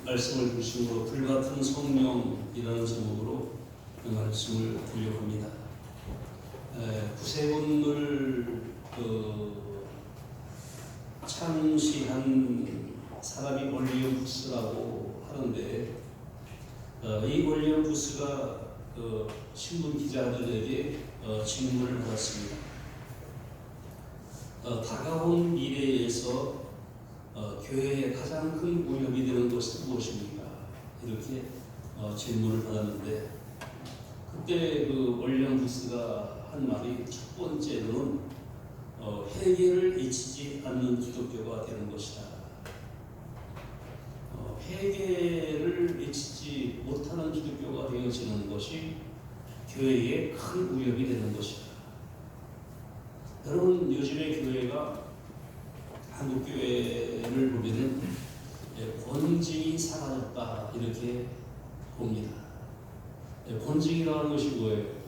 말씀을 중심으로 불같은 성령이라는 제목으로 말씀을 드리려고 합니다. 구세군을 창시한 사람이 올리오부스라고 하는데, 이 올리오부스가 신문 기자들에게 질문을 받았습니다. 다가온 미래에서 교회에 가장 큰 위협이 되는 것은 무엇입니까? 이렇게 질문을 받았는데, 그때 올리오부스가 한 말이 첫 번째로는 회개를 잊히지 않는 기독교가 되는 것이다. 회개를 잊히지 못하는 기독교가 되어지는 것이 교회에 큰 위협이 되는 것이다. 여러분, 요즘의 교회가, 한국 교회를 보면은 본질이 사라졌다 이렇게 봅니다. 본질이라고 하는 것이 뭐예요?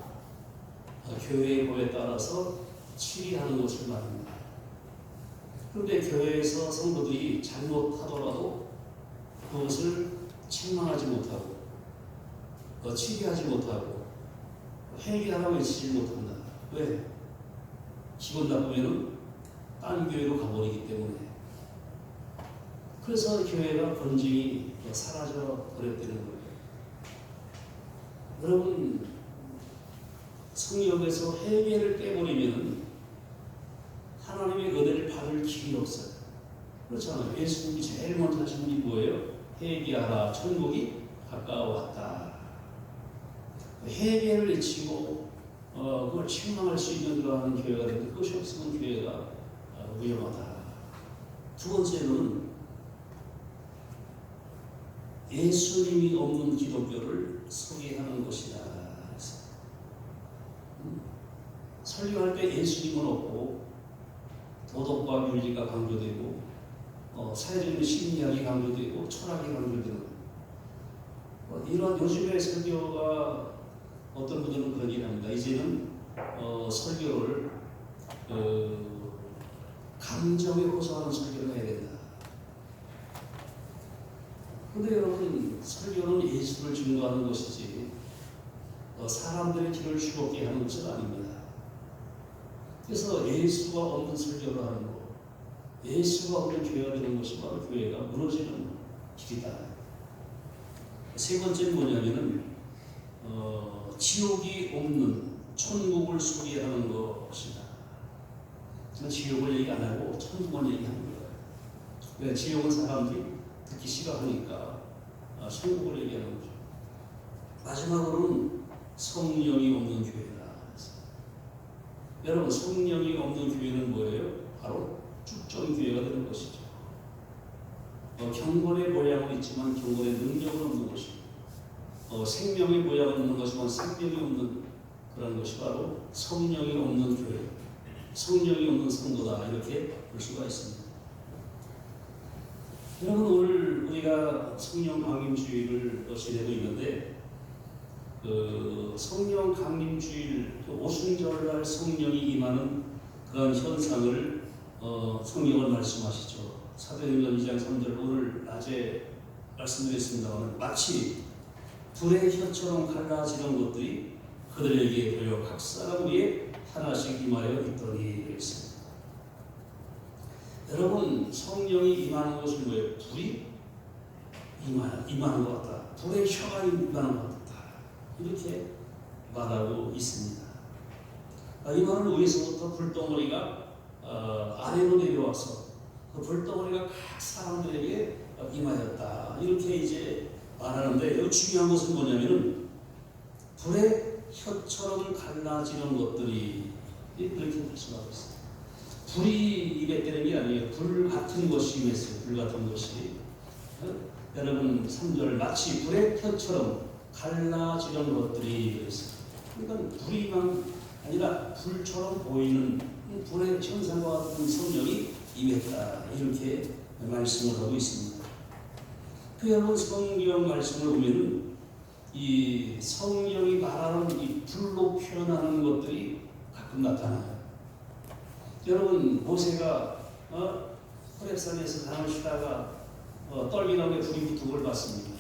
교회의 법에 따라서 치리하는 것을 말합니다. 그런데 교회에서 성도들이 잘못하더라도 그것을 책망하지 못하고 치리하지 못하고 회개하라고 외치지 못한다. 왜? 기분 나쁘면 딴 교회로 가버리기 때문에. 그래서 교회가 본질이 사라져 버렸다는 거예요. 여러분, 성경에서 회개를 깨버리면 하나님의 은혜를 받을 길이 없어요. 그렇잖아요. 예수님이 제일 먼저 하신 일이 뭐예요? 회개하라, 천국이 가까워왔다. 회개를 외치고 그걸 책망할 수 있는 그러한 교회가 되는데, 그것이 없으면 교회가 위험하다. 두 번째로는 예수님이 없는 기독교를 소개하는 것이다. 설교할 때 예수님은 없고 도덕과 윤리가 강조되고 사회적인 심리학이 강조되고 철학이 강조되는 이런 요즘의 설교가, 어떤 분들은 그런 얘기를 합니다. 이제는 설교를 감정에 호소하는 설교를 해야 된다. 그런데 여러분, 설교는 예수를 증거하는 것이지 사람들의 길을 즐겁게 하는 것은 아닙니다. 그래서 예수가 없는 설교를 하는 것, 예수가 없는 교회가 되는 것이 바로 교회가 무너지는 길이다. 세 번째는 뭐냐면은 지옥이 없는 천국을 소개하는 것이다. 지옥을 얘기 안 하고 천국을 얘기하는 거예요. 왜? 지옥은 사람들이 듣기 싫어하니까 천국을 얘기하는 거죠. 마지막으로는 성령이 없는 교회다. 여러분, 성령이 없는 교회는 뭐예요? 바로 축전교회가 되는 것이죠. 경건의 모양은 있지만 경건의 능력은 없는 것이고, 생명의 모양은 있는 것이지만 생명이 없는 그런 것이 바로 성령이 없는 교회, 성령이 없는 성도다, 이렇게 볼 수가 있습니다. 여러분, 오늘 우리가 성령 강림주일을 지내고 있는데, 성령 강림주일, 오순절날 성령이 임하는 그런 현상을 성경은 말씀하시죠. 사도행전 2장 3절, 오늘 낮에 말씀드렸습니다만, 마치 불의 혀처럼 갈라지던 것들이 그들에게 보여 각 사람 위에 하나씩 임하여 있더니 그랬습니다. 여러분, 성령이 임하는 것은 뭐예요? 불이 임하는 것 같다. 불의 혀가 임하는 것 같다. 이렇게 말하고 있습니다. 이 말은 위에서부터 불덩어리가 아래로 내려와서 그 불덩어리가 각 사람들에게 임하였다. 이렇게 이제 말하는데, 여기 중요한 것은 뭐냐면은 불의 혀처럼 갈라지는 것들이 이렇게 말씀하고 있습니다. 불이 임했다는 게 아니에요. 불 같은 것이 임했어요. 불 같은 것이. 여러분, 3절, 마치 불의 혀처럼 갈라지는 것들이 그랬어요. 그러니까 불이만 아니라 불처럼 보이는 불의 천사와 같은 성령이 임했다. 이렇게 말씀을 하고 있습니다. 그 여러분, 성경 말씀을 보면은 이 성령이 말하는 이 불로 표현하는 것들이 가끔 나타나요. 여러분, 모세가 호렙산에서 담을 쉬다가 떨기나무에 불이 붙은 걸 봤습니다.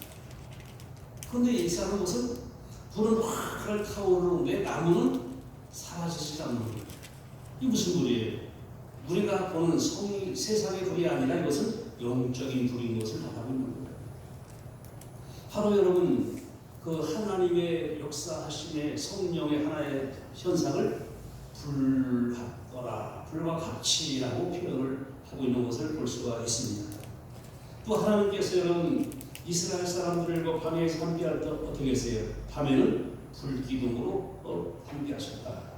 그런데 이상한 것은 불은 확 타오르는데 나무는 사라지지 않는 거예요. 이게 무슨 불이에요? 우리가 보는 세상의 불이 아니라 이것은 영적인 불인 것을 말하고 있는 거예요. 바로 여러분 그 하나님의 역사하심의 성령의 하나의 현상을 불같더라, 불과 같이라고 표현을 하고 있는 것을 볼 수가 있습니다. 또 하나님께서 여러분 이스라엘 사람들과 광야에서 함께할 때 어떻게 했어요? 밤에는 불기둥으로 함께하셨다.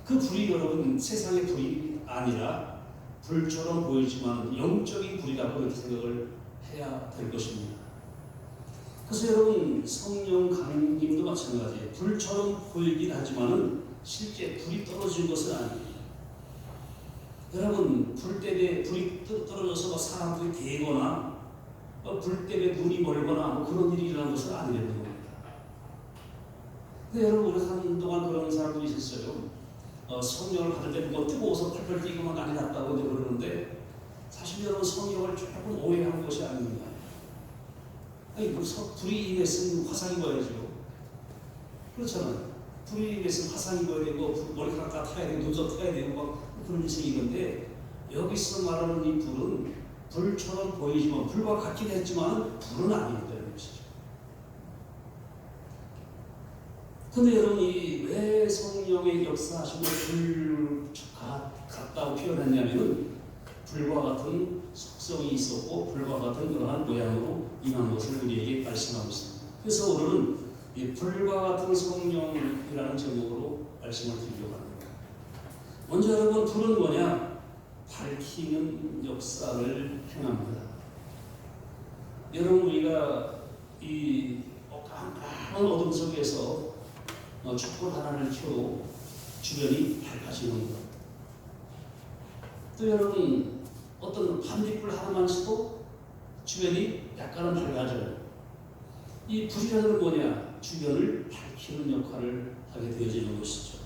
그 불이 여러분 세상의 불이 아니라 불처럼 보이지만 영적인 불이라고 이렇게 생각을 해야 될 것입니다. 그래서 여러분 성령 강림도 마찬가지예요. 불처럼 보이긴 하지만은 실제 불이 떨어진 것은 아니에요. 여러분 불 때문에 불이 떨어져서 사람들이 대거나 불 때문에 눈이 멀거나 뭐 그런 일이 일어난 것은 아니라는 겁니다. 근데 여러분 우리 한동안 그런 사람들이 있었어요. 성령을 받을 때 뭐 뜨거워서 펄펄 뛰고만 난리 났다고 그러는데 사실 여러분 성령을 조금 오해한 것이 아닙니다. 아니 불이 임했으면 화상 입어야죠. 그렇잖아요. 불이 임했으면 화상 입어야 되고 머리카락 다 타야 되고 눈썹 타야 되고 막 그런 일이 여기서 말하는 이 불은 불처럼 보이지만 불과 같긴 했지만 불은 아니었다는 것이죠. 근데 여러분이 왜 성령의 역사하심을 불 같다고 표현했냐면은 불과 같은 속성이 있었고 불과 같은 그러한 모양으로 임한 것을 우리에게 말씀하고 있습니다. 그래서 오늘은 이 불과 같은 성령이라는 제목으로 말씀을 드리려고 합니다. 먼저 여러분 불은 뭐냐? 밝히는 역사를 행합니다. 여러분 우리가 이 깜깜한 어둠 속에서 촛불 하나를 켜도 주변이 밝아지는 것. 또 여러분 어떤 반딧불 하나만 써도 주변이 약간은 밝아져요. 이 불이라는 건 뭐냐? 주변을 밝히는 역할을 하게 되어지는 것이죠.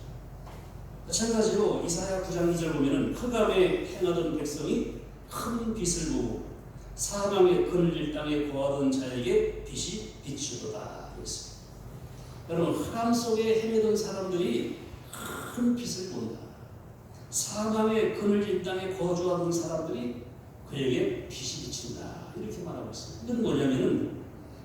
마찬가지로 이사야 9장 2절 보면은 흑암에 행하던 백성이 큰 빛을 보고 사망의 그늘질 땅에 거하던 자에게 빛이 비추도다 그랬습니다. 여러분 흑암 속에 헤매던 사람들이 큰 빛을 본다. 사망의 그늘진 땅에 거주하던 사람들이 그에게 빛이 비친다 이렇게 말하고 있습니다. 이건 뭐냐면은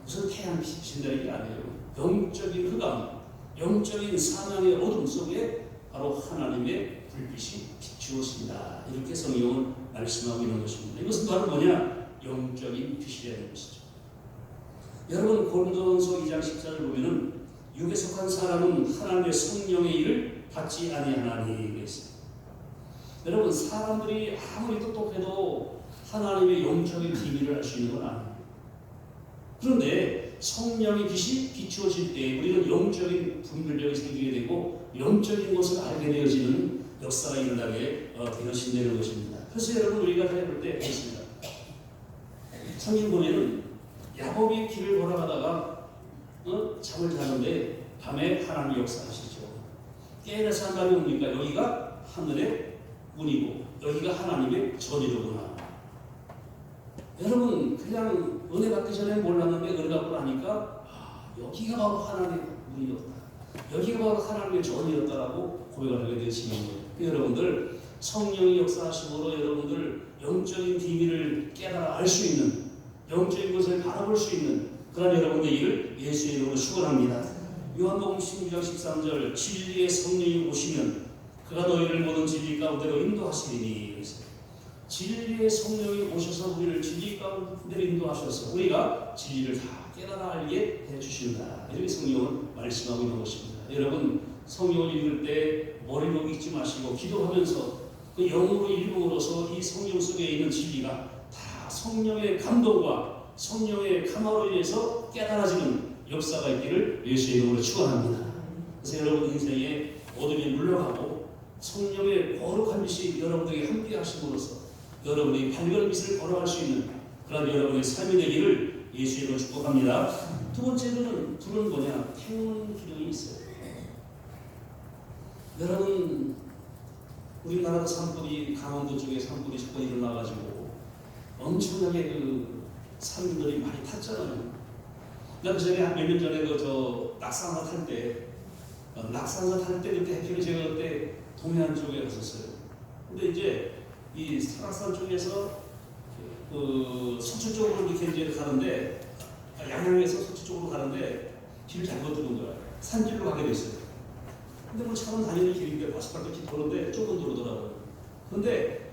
무슨 태양 빛이 비친다는 게 아니에요. 영적인 흑암, 영적인 사망의 어둠 속에 바로 하나님의 불빛이 비추어진다 이렇게 성경은 말씀하고 있는 것입니다. 이것은 바로 뭐냐? 영적인 빛이라는 것이죠. 여러분 고린도전서 2장 14절 보면은 육에 속한 사람은 하나님의 성령의 일을 받지 아니하나니 그랬습니다. 여러분 사람들이 아무리 똑똑해도 하나님의 영적인 비밀을 알 수 있는 건 아니에요. 그런데 성령의 빛이 비추어질 때 우리는 영적인 분별력이 생기게 되고 영적인 것을 알게 되어지는 역사가 일어나게 되어진다는 것입니다. 그래서 여러분 우리가 해볼 때 있습니다. 성경 보면은 야곱이 길을 걸어가다가 잠을 자는데 밤에 하나님 역사하시죠. 깨어나서 한 말이 뭡니까? 여기가 하늘의 문이고 여기가 하나님의 전이로구나. 여러분 그냥 은혜 받기 전에 몰랐는데 은혜 받고 나니까 여기가 바로 하나님의 문이었다. 여기가 바로 하나님의 전이었다라고 고백을 하게 되시는 거예요. 여러분들 성령의 역사하심으로 여러분들 영적인 비밀을 깨달아 알 수 있는 영적인 것을 바라볼 수 있는 그런 여러분의 일을 예수의 이름으로 축원합니다. 요한복음 16장 13절 진리의 성령이 오시면 그가 너희를 모든 진리 가운데로 인도하시리니 진리의 성령이 오셔서 우리를 진리 가운데로 인도하셔서 우리가 진리를 다 깨달아 알게 해주신다. 이렇게 성령은 말씀하고 있는 것입니다. 여러분 성령을 읽을 때 머리로 읽지 마시고 기도하면서 그 영으로 읽음으로써 이 성령 속에 있는 진리가 다 성령의 감동과 성령의 감화로 인해서 깨달아지는 역사가 있기를 예수의 이름으로 축원합니다. 그래서 여러분 인생에 어둠이 물러가고 성령의 거룩한 빛이 여러분에게 함께 하심으로써 여러분이 밝은 빛을 걸어갈 수 있는 그런 여러분의 삶이 되기를 예수의 이름으로 축복합니다. 두 번째로는 불은 뭐냐? 태우는 기능이 있어요. 여러분 우리나라 산불이 강원도 쪽에 산불이 자꾸 일어나가지고 엄청나게 그 사람들이 많이 탔잖아요. 나 그전에 한 몇 년 전에 낙산사 탈 때, 그때 해필이 제가 그때 동해안 쪽에 갔었어요. 근데 이제 이 설악산 쪽에서 서초 쪽으로 이렇게 이제 가는데, 양양에서 서초 쪽으로 가는데 길을 잘못 들은 거야. 산길로 가게 됐어요. 근데 뭐 차는 다니는 길인데 아스팔트 길 도는데 조금 도로더라고요. 근데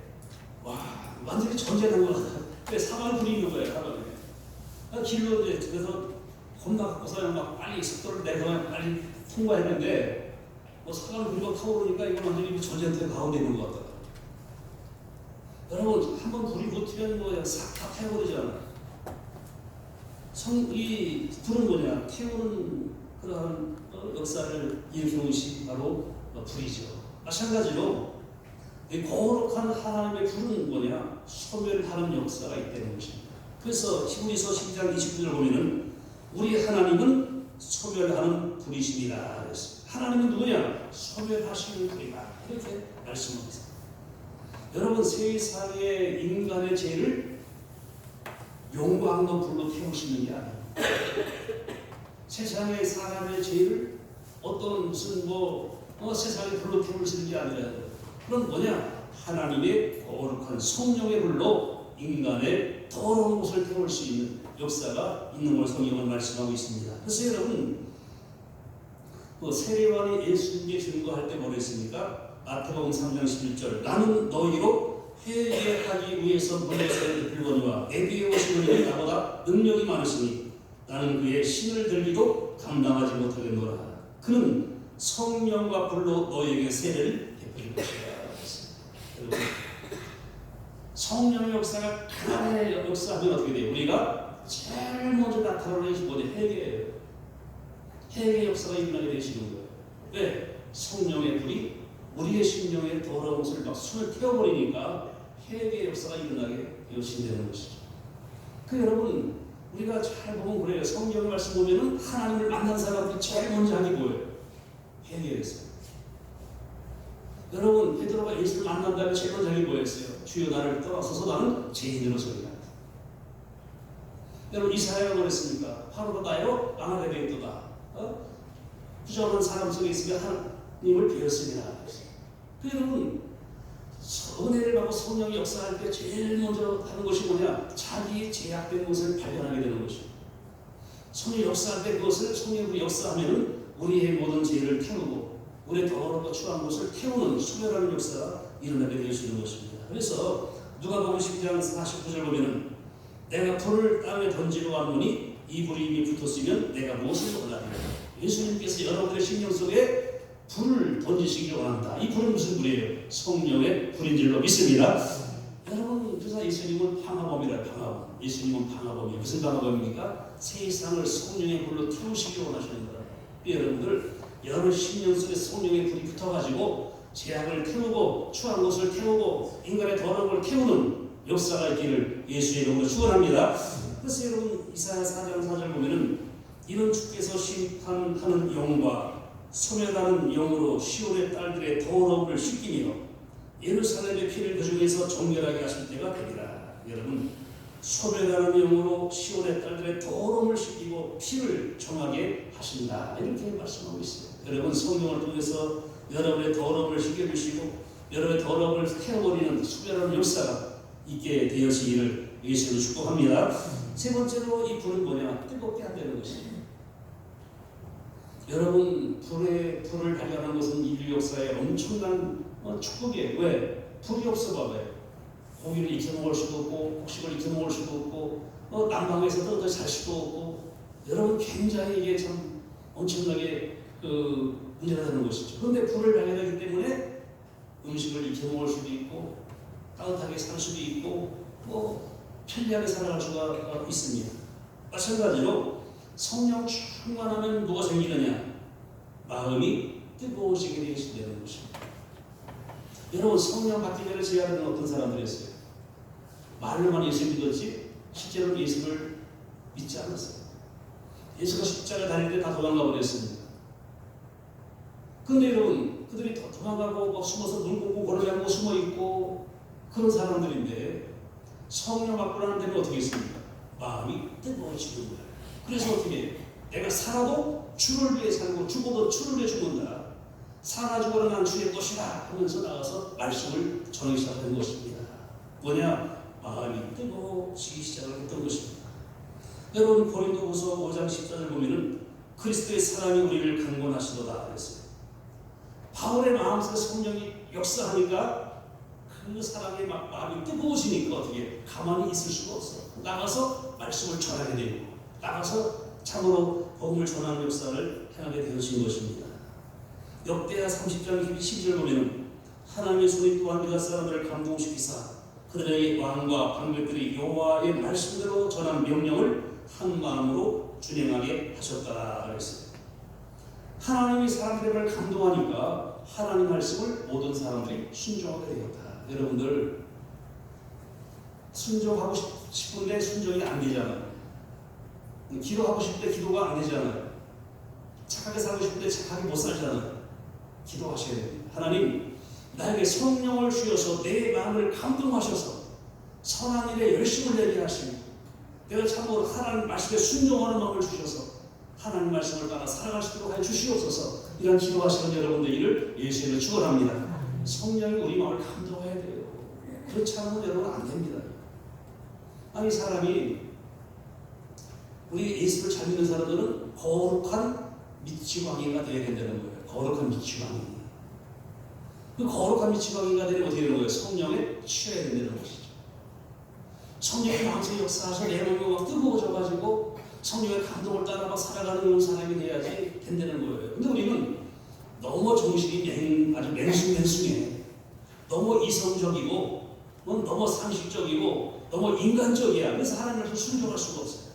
와 완전히 전쟁한 거 같아. 사방을 부리는 거예요. 사방에. 길로 이제 그래서 겁나 갖고서 막 빨리 속도를 내서 빨리 통과했는데 뭐 사방을 부리고 타고 오니까 이거 완전히 전쟁터 가운데 있는 것 같다. 여러분 한번 불이 붙으면 뭐 싹 다 태워버리잖아. 이 불은 뭐냐? 태우는 그러한 역사를 일으키는 것이 바로 불이죠. 마찬가지로 이 거룩한 하나님의 불은 뭐냐? 소멸하는 역사가 있다는 것입니다. 그래서 히브리서 12장 29절을 보면은 우리 하나님은 소멸하는 불이십니다. 그랬습니다. 하나님은 누구냐? 소멸하시는 불이다. 이렇게 말씀합니다. 여러분 세상의 인간의 죄를 용광로 불로 태우시는 게 아니에요. 세상의 사람의 죄를 어떤 무슨 세상의 불로 태우시는 게 아니라 그건 뭐냐? 하나님의 거룩한 성령의 불로 인간의 더러운 것을 태울 수 있는 역사가 있는 걸 성경은 말씀하고 있습니다. 그래서 여러분 세례요한이 예수님께 증거할 때 뭐랬습니까? 마태복음 3장 11절 나는 너희로 회개하기 위해서 물에서 들거니와 내 뒤에 오시는 이는 나보다 능력이 많으시니 나는 그의 신을 들기도 감당하지 못하겠노라. 그는 성령과 불로 너희에게 세례를 베풀 것이다. 성령의 역사가 그날의 역사하면 어떻게 돼요? 우리가 제일 먼저 나타나는 것이 뭐냐? 회개예요. 회개의 역사가 일어나게 되시는 거예요. 왜? 성령의 불이 우리의 심령에 더러운 것을 막 손을 태워버리니까 회개의 역사가 일어나게 되어진다는 것이죠. 여러분 우리가 잘 보면 그래요. 성경 말씀 보면은 하나님을 만난 사람들이 제일 먼저 하는 게 뭐예요? 회개했어요. 여러분 베드로가 예수를 만난 다음에 제일 먼저 하는 게 뭐였어요? 주여 나를 떠나서서 나는 죄인으로 소리한다. 여러분 이사야가 뭐랬습니까? 바로 나요 망하게 되었도다. 부정한 사람 속에 있으면 하나님을 배웠습니다. 여러분 은혜를 받고 성령이 역사할 때 제일 먼저 하는 것이 뭐냐? 자기의 제약된 것을 발견하게 되는 것이죠. 성령이 역사할 때 그것을 성령으로 역사하면 우리의 모든 죄를 태우고 우리의 더럽고 추한 것을 태우는 수멸하는 역사가 일어나게 될 수 있는 것입니다. 그래서 누가복음 12장 49절 보면은 내가 불을 땅에 던지러 왔노니 이 불이 이미 붙었으면 내가 무엇을 원하리라. 예수님께서 여러분들의 심령 속에 불을 던지시기 원한다. 이 불은 무슨 불이에요? 성령의 불인 줄로 믿습니다. 여러분 그래서 예수님은 방화범이라 방화범. 예수님은 방화범이에요. 무슨 방화범입니까? 세상을 성령의 불로 태우시기 원하시는 거라. 여러분들 여러분 심령 속에 성령의 불이 붙어가지고 죄악을 태우고 추한 것을 태우고 인간의 더러운 걸 태우는 역사가 있기를 예수의 이름으로 축원합니다. 그래서 여러분 이사야 4장 4절 보면은 이는 주께서 심판하는 영과 소멸하는 영으로 시온의 딸들의 더러움을 씻기며 예루살렘의 피를 그 중에서 정결하게 하실 때가 되리라. 여러분 소멸하는 영으로 시온의 딸들의 더러움을 씻기고 피를 정하게 하신다. 이렇게 말씀하고 있어요. 여러분 성령을 통해서 여러분의 더러움을 씻겨주시고 여러분의 더러움을 태워버리는 소멸하는 역사가 있게 되어지기를 예수로 축복합니다. 세 번째로 이 불은 뭐냐? 뜨겁게 한다는 것이에요. 여러분 불을 발견하는 것은 인류 역사의 엄청난 축복이에요. 왜? 불이 없어 봐봐요. 고기를 익혀 먹을 수도 없고 곡식을 익혀 먹을 수도 없고 난방에서 떨어져 잘 수도 없고 여러분 굉장히 이게 참 엄청나게 문제가 되는 것이죠. 그런데 불을 발견하기 때문에 음식을 익혀 먹을 수도 있고 따뜻하게 살 수도 있고 편리하게 살아갈 수가 있습니다. 마찬가지로 성령 충만하면 뭐가 생기느냐? 마음이 뜨거워지게 되는 것입니다. 여러분 성령 받기 전에 제자들은 어떤 사람들이었어요? 말로만 예수 믿었지 실제로 예수를 믿지 않았어요. 예수가 십자가에 달릴 때 다 도망가 버렸습니다. 그런데 여러분 그들이 도망가고 막 숨어서 눈 보고 걸어가고 숨어 있고 그런 사람들인데 성령 받고 나는 데는 어떻게 했습니까? 마음이 뜨거워지는 거예요. 그래서 어떻게 내가 살아도 주를 위해 살고 죽어도 주를 위해 죽는다. 살아 죽어라 난 주의 것이다 하면서 나가서 말씀을 전하기 시작하는 것입니다. 뭐냐? 마음이 뜨거워지기 시작을 했던 것입니다. 여러분 고린도후서 5장 14절 보면은 그리스도의 사랑이 우리를 강권하시도다 그랬어요. 바울의 마음속에 성령이 역사하니까 그 사랑의 마음이 뜨거워지니까 어떻게 가만히 있을 수가 없어요. 나가서 말씀을 전하게 되고 나가서 참으로 복음을 전하는 역사를 행하게 되어진 것입니다. 역대하 30장 12절 보면 하나님의 손이 또한 유다 사람들을 감동시키사 그들의 왕과 방백들이 여호와의 말씀대로 전한 명령을 한 마음으로 준행하게 하셨다 그랬어요. 하나님이 사람들을 감동하니까 하나님 말씀을 모든 사람들이 순종하게 되었다. 여러분들 순종하고 싶은데 순종이 안 되잖아요. 기도하고 싶을 때 기도가 안 되잖아요. 착하게 살고 싶을 때 착하게 못 살잖아요. 기도하셔야 됩니다. 하나님 나에게 성령을 주셔서 내 마음을 감동하셔서 선한 일에 열심을 내게 하시고 내가 참으로 하나님 말씀에 순종하는 마음을 주셔서 하나님 말씀을 따라 살아갈 수 있도록 하여 주시옵소서. 이런 기도하시는 여러분들 일을 예수님을 축원합니다. 성령이 우리 마음을 감동해야 돼요. 그렇지 않으면 여러분 안 됩니다. 아니 사람이 우리 예수를 잘 믿는 사람들은 거룩한 미치광이가 되어야 된다는 거예요. 거룩한 미치광이. 그 거룩한 미치광이가 되면 어떻게 되는 거예요? 성령에 취해야 된다는 것이죠. 성령의 마음속에 역사하셔 내 마음이 막 뜨거워져가지고 성령의 감동을 따라 막 살아가는 그런 사람이 돼야지 된다는 거예요. 근데 우리는 너무 정신이 아주 맹숭맹숭해. 너무 이성적이고 너무 상식적이고 너무 인간적이야. 그래서 하나님을 순종할 수가 없어요.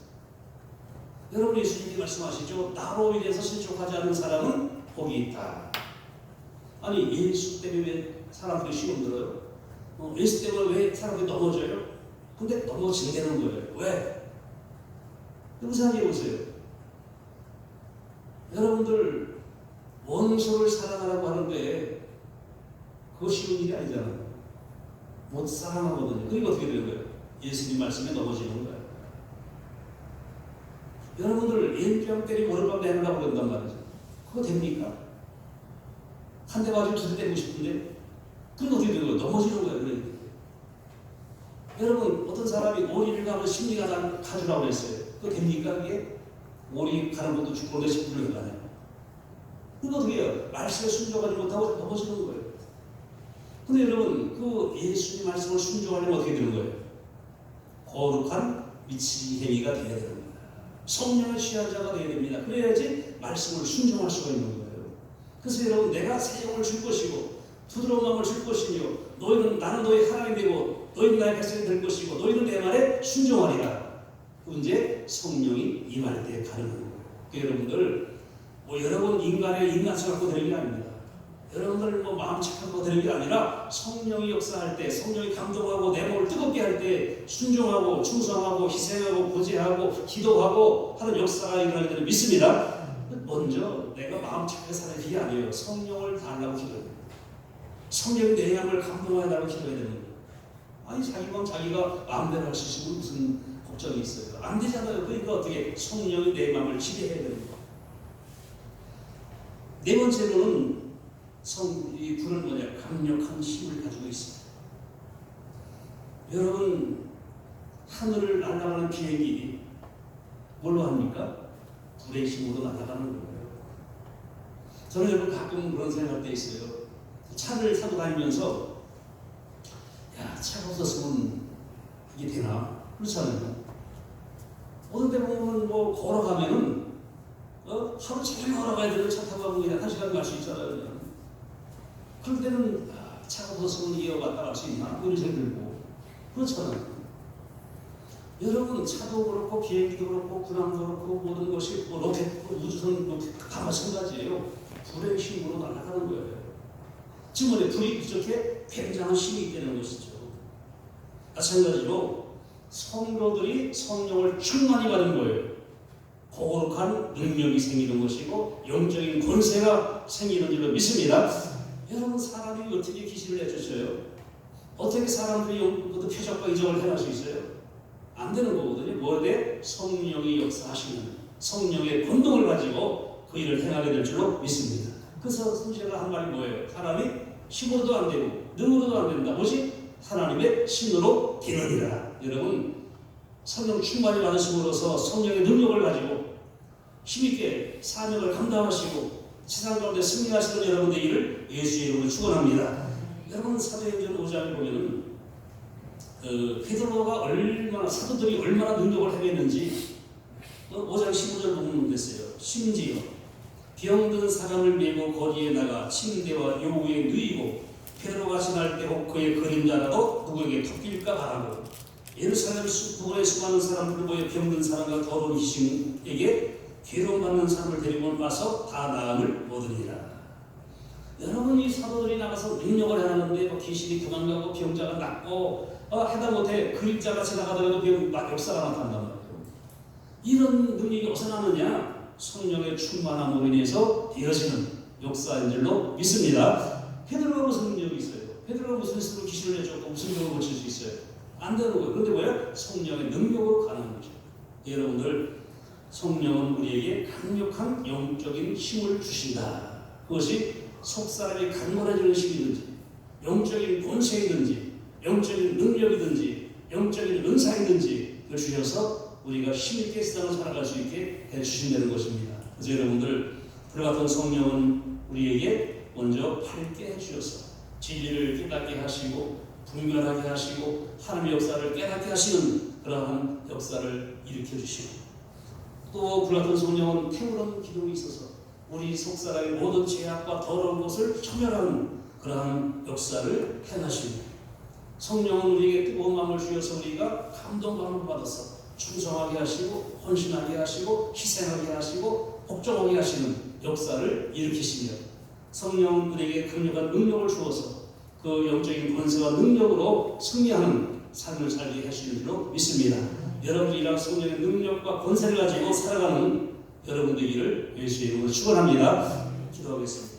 여러분 예수님이 말씀하시죠. 나로 인해서 신족하지 않는 사람은 복이 있다. 아니 예수 때문에 왜 사람들이 시험 들어요? 예수 때문에 왜 사람들이 넘어져요? 근데 넘어진다는 거예요. 왜? 생각해 보세요. 여러분들 원수를 사랑하라고 하는데 그거 쉬운 일이 아니잖아요. 못 사랑하거든요. 그러니까 어떻게 되는 거예요? 예수님 말씀에 넘어지는 거예요. 여러분들 일병 때리고 오른밤 내려고 그런단 말이죠. 그거 됩니까? 한 대 맞으면 두 대 때리고 싶은데 그건 어떻게 되는 거예요? 넘어지는 거예요. 그러니까. 여러분 어떤 사람이 오리를 가면 심리가 가주라고 그랬어요. 그거 됩니까? 그게? 오리 가는 것도 죽고 내 식구를 가네요. 그거 어떻게 해요? 말씀에 순종하지 못하고 넘어지는 거예요. 근데 여러분 그 예수님 말씀을 순종하려면 어떻게 되는 거예요? 거룩한 미치기 행위가 되어야 되는 거예요. 성령의 취한 자가 되어야 됩니다. 그래야지 말씀을 순종할 수가 있는 거예요. 그래서 여러분 내가 새 영을 줄 것이고 부드러운 마음을 줄 것이며 나는 너희 하나님 되고 너희는 나의 백성이 될 것이고 너희는 내 말에 순종하리라. 이제 성령이 임할 때 가능한 거예요. 그러니까 여러분들 여러분 인간의 인간성 갖고 되는 게 아닙니다. 여러분들 마음 착하고 되는 게 아니라 성령이 역사할 때 성령이 감동하고 내 몸을 뜨겁게 할 때 순종하고 충성하고 희생하고 고제하고 기도하고 하는 역사가 일어나게 되는 믿습니다. 먼저 내가 마음 착하게 사는 게 아니에요. 성령을 달라고 기도해야 돼요. 성령이 내 마음을 감동하라고 기도해야 되는 거예요. 아니 자기 마음 자기가 마음대로 할 수 있으면 무슨 걱정이 있어요. 안 되잖아요. 그러니까 어떻게 성령이 내 마음을 지배해야 되는 거예요. 네 번째로는 이 불은 뭐냐? 강력한 힘을 가지고 있습니다. 여러분 하늘을 날아가는 비행기 뭘로 합니까? 불의 힘으로 날아가는 거예요. 저는 여러분 가끔 그런 생각할 때 있어요. 차를 타고 다니면서 야 차가 없었으면 이게 되나? 그렇잖아요. 어느 데 보면 걸어가면은 하루 종일 걸어가야 되는 차 타고 가면 그냥 1시간 갈 수 있잖아요. 그냥. 그럴 때는 차가 없었으면 이어갔다 갈 수 있나? 그런 생각 들고 그렇잖아요. 여러분 차도 그렇고 비행기도 그렇고 군함도 그렇고 모든 것이 로켓, 우주선 다 마찬가지예요. 불의 힘으로 날아가는 거예요. 지금 불이 그렇게 굉장한 힘이 있다는 것이죠. 마찬가지로 성도들이 성령을 충만히 받은 거예요. 거룩한 능력이 생기는 것이고 영적인 권세가 생기는 줄로 믿습니다. 여러분 사람이 어떻게 기신을 내주셔요? 어떻게 사람들이 표적과 이적을 행할 수 있어요? 안 되는 거거든요. 뭐에 성령이 역사하시는 성령의 권능을 가지고 그 일을 행하게 될 줄로 믿습니다. 그래서 성시가 한 말이 뭐예요? 사람이 힘으로도 안 되고 능으로도 안 된다. 뭐지? 하나님의 신으로 되느니라. 여러분 성령 충만이 받으심으로써 성령의 능력을 가지고 힘있게 사명을 감당하시고 세상 가운데 승리하시는 여러분의 일을 예수의 이름으로 축원합니다. 여러분 사도행전 5장에 보면은 베드로가 얼마나 사도들이 얼마나 능력을 행했는지 5장 15절 보면 됐어요. 심지어 병든 사람을 메고 거리에 나가 침대와 요구에 누이고 베드로가 지날 때 혹 그의 그림자라도 누구에게 토낄까 바라고 예루살렘 부근에 수많은 사람들 모여 병든 사람과 더러운 귀신에게 괴로움받는 사람을 데리고 와서 다 나음을 얻으리라. 여러분 이 사도들이 나가서 능력을 해놨는데 뭐 귀신이 도망가고 병자가 낫고 하다못해 그림자가 지나가더라도 역사가 나타난단 말이에요. 이런 능력이 어디서 나느냐? 성령의 충만함으로 인해서 되어지는 역사인 줄로 믿습니다. 베드로가 무슨 능력이 있어요? 베드로가 무슨 스스로 귀신을 내쫓고 무슨 병을 고칠 수 있어요? 안 되는 거예요. 그런데 뭐야? 성령의 능력으로 가는 거죠. 여러분들 성령은 우리에게 강력한 영적인 힘을 주신다. 그것이 속사람이 강건해지는 힘이든지 영적인 권세이든지 영적인 능력이든지 영적인 은사이든지 그걸 주셔서 우리가 힘있게 세상을 살아갈 수 있게 해주신다는 것입니다. 그래서 여러분들 그와 같은 성령은 우리에게 먼저 밝게 해주셔서 진리를 깨닫게 하시고 분별하게 하시고 하나님의 역사를 깨닫게 하시는 그러한 역사를 일으켜주시고 또 그와 같은 성령은 태우는 기능이 있어서 우리 속사람의 모든 죄악과 더러운 것을 초멸하는 그러한 역사를 행하시고 성령은 우리에게 뜨거운 마음을 주셔서 우리가 감동감을 받아서 충성하게 하시고 헌신하게 하시고 희생하게 하시고 복종하게 하시는 역사를 일으키시며 성령은 우리에게 강력한 능력을 주어서 그 영적인 권세와 능력으로 승리하는 삶을 살게 하시는 줄로 믿습니다. 여러분이 이런 성령의 능력과 권세를 가지고 살아가는 여러분들이기를 예수의 이름으로 축원합니다. 기도하겠습니다.